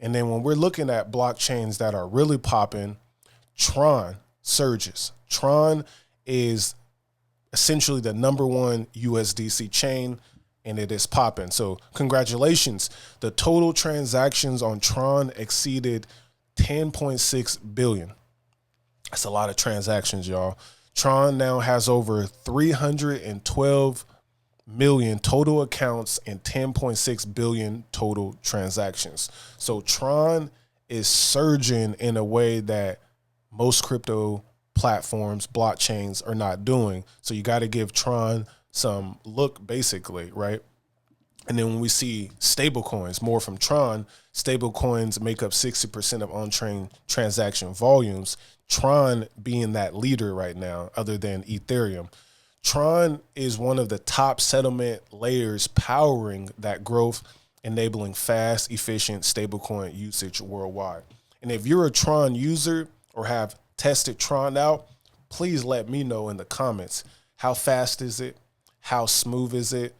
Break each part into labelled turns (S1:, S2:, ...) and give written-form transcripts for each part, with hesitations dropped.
S1: And then when we're looking at blockchains that are really popping, Tron surges. Tron is essentially the #1 USDC chain, and it is popping. So congratulations. The total transactions on Tron exceeded 10.6 billion. That's a lot of transactions, y'all. Tron now has over 312 million total accounts and 10.6 billion total transactions. So Tron is surging in a way that most crypto platforms, blockchains are not doing. So you got to give Tron some look, basically, right? And then when we see stable coins, more from Tron, stable coins make up 60% of on-chain transaction volumes. Tron being that leader right now, other than Ethereum. Tron is one of the top settlement layers powering that growth, enabling fast, efficient stablecoin usage worldwide. And if you're a Tron user or have tested Tron out, please let me know in the comments. How fast is it? How smooth is it?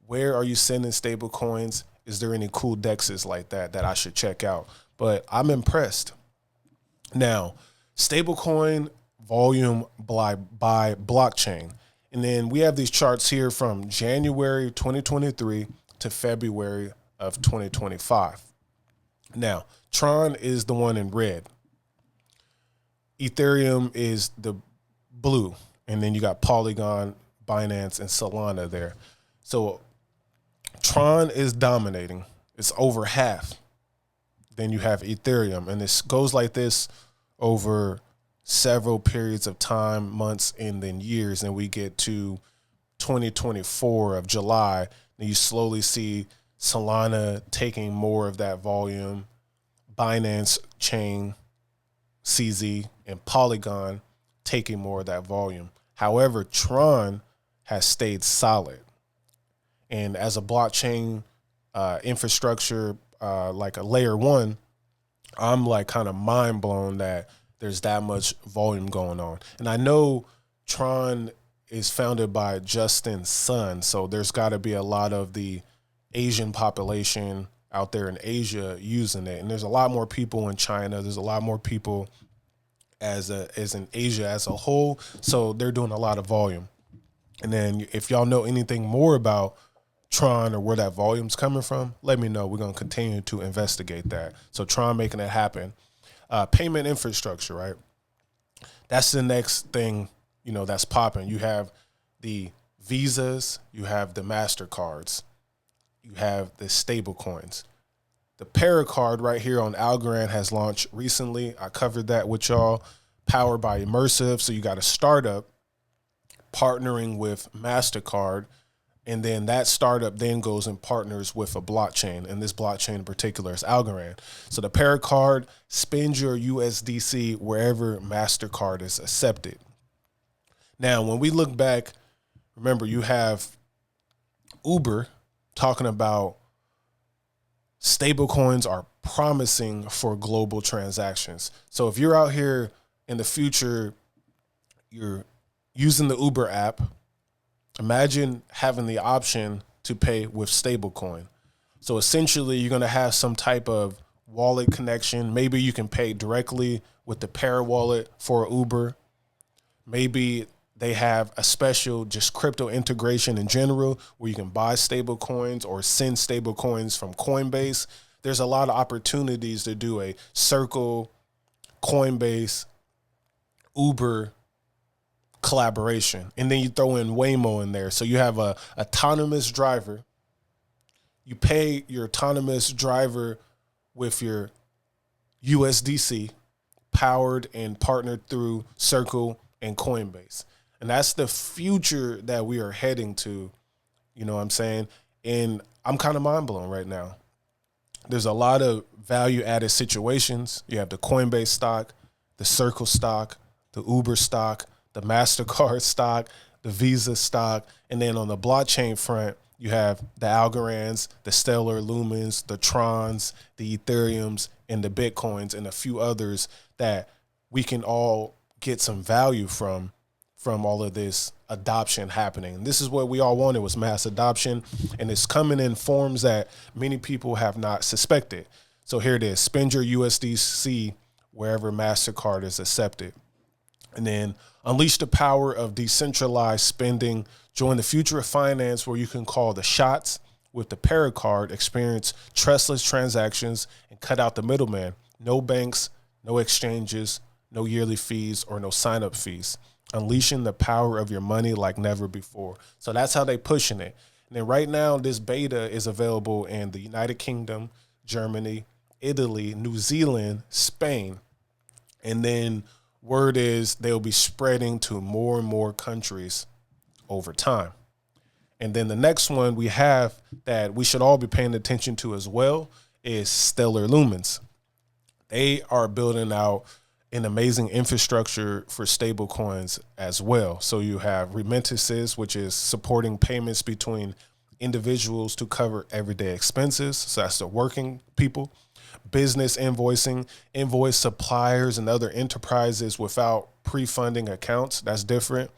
S1: Where are you sending stable coins? Is there any cool dexes like that I should check out? But I'm impressed. Now, stablecoin volume by blockchain. And then we have these charts here from January 2023 to February of 2025. Now, Tron is the one in red. Ethereum is the blue. And then you got Polygon, Binance, and Solana there. So Tron is dominating. It's over half. Then you have Ethereum. And this goes like this over several periods of time, months, and then years. And we get to 2024 of July, and you slowly see Solana taking more of that volume, Binance chain, CZ, and Polygon taking more of that volume. However, Tron has stayed solid. And as a blockchain infrastructure, like a layer 1, I'm like kind of mind blown that there's that much volume going on. And I know Tron is founded by Justin Sun, so there's got to be a lot of the Asian population out there in Asia using it. And there's a lot more people in China. There's a lot more people as in Asia as a whole. So they're doing a lot of volume. And then if y'all know anything more about Tron or where that volume's coming from, let me know. We're going to continue to investigate that. So Tron making it happen. Payment infrastructure, right? That's the next thing, that's popping. You have the Visas, you have the MasterCards, you have the stable coins. The Paracard right here on Algorand has launched recently. I covered that with y'all, powered by Immersive. So you got a startup partnering with MasterCard, and then that startup then goes and partners with a blockchain, and this blockchain in particular is Algorand. So the Paracard spends your USDC wherever MasterCard is accepted. Now, when we look back, remember you have Uber talking about stablecoins are promising for global transactions. So if you're out here in the future, you're using the Uber app, imagine having the option to pay with stablecoin. So essentially, you're going to have some type of wallet connection. Maybe you can pay directly with the Para wallet for Uber. Maybe they have a special just crypto integration in general where you can buy stable coins or send stable coins from Coinbase. There's a lot of opportunities to do a Circle, Coinbase, Uber collaboration. And then you throw in Waymo in there. So you have a autonomous driver. You pay your autonomous driver with your USDC, powered and partnered through Circle and Coinbase. And that's the future that we are heading to, you know what I'm saying? And I'm kind of mind blown right now. There's a lot of value added situations. You have the Coinbase stock, the Circle stock, the Uber stock, the MasterCard stock, the Visa stock. And then on the blockchain front, you have the Algorands, the Stellar Lumens, the Trons, the Ethereums, and the Bitcoins, and a few others that we can all get some value from all of this adoption happening. And this is what we all wanted, was mass adoption, and it's coming in forms that many people have not suspected. So here it is. Spend your USDC wherever MasterCard is accepted. And then unleash the power of decentralized spending. Join the future of finance where you can call the shots with the Paracard, experience trustless transactions, and cut out the middleman. No banks, no exchanges, no yearly fees, or no sign-up fees. Unleashing the power of your money like never before. So that's how they pushing it. And then right now, this beta is available in the United Kingdom, Germany, Italy, New Zealand, Spain. And then word is they'll be spreading to more and more countries over time. And then the next one we have that we should all be paying attention to as well is Stellar Lumens. They are building out an amazing infrastructure for stable coins as well. So you have remittances, which is supporting payments between individuals to cover everyday expenses. So that's the working people. Business invoicing, invoice suppliers and other enterprises without pre-funding accounts. That's different.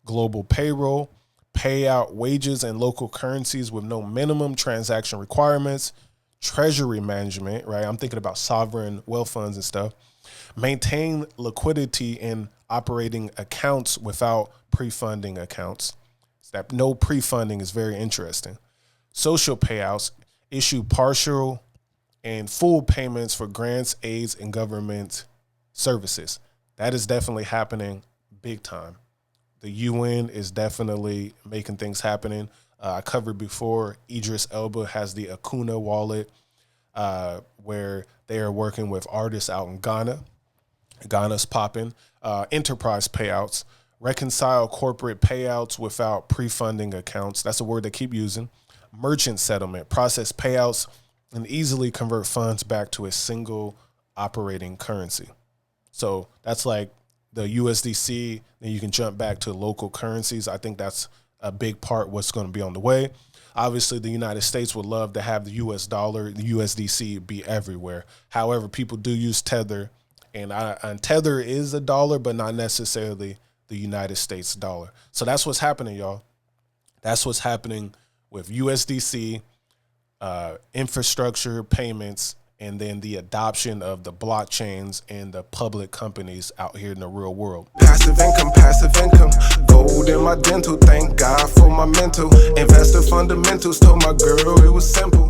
S1: Global payroll, pay out wages in local currencies with no minimum transaction requirements. Treasury management, right? I'm thinking about sovereign wealth funds and stuff. Maintain liquidity in operating accounts without pre-funding accounts. So that no pre-funding is very interesting. Social payouts, issue partial and full payments for grants, aids, and government services. That is definitely happening big time. The UN is definitely making things happening. I covered before, Idris Elba has the Akuna wallet where they are working with artists out in Ghana. Ghana's popping. Enterprise payouts, reconcile corporate payouts without pre-funding accounts. That's a word they keep using. Merchant settlement, process payouts and easily convert funds back to a single operating currency. So that's like the USDC, then you can jump back to local currencies. I think that's a big part what's going to be on the way. Obviously, the United States would love to have the US dollar, the USDC be everywhere. However, people do use Tether, and Tether is a dollar, but not necessarily the United States dollar. So that's what's happening, y'all. That's what's happening with USDC, infrastructure, payments, and then the adoption of the blockchains and the public companies out here in the real world. Passive income, gold in my dental. Thank God for my mental. Investor fundamentals, told my girl it was simple.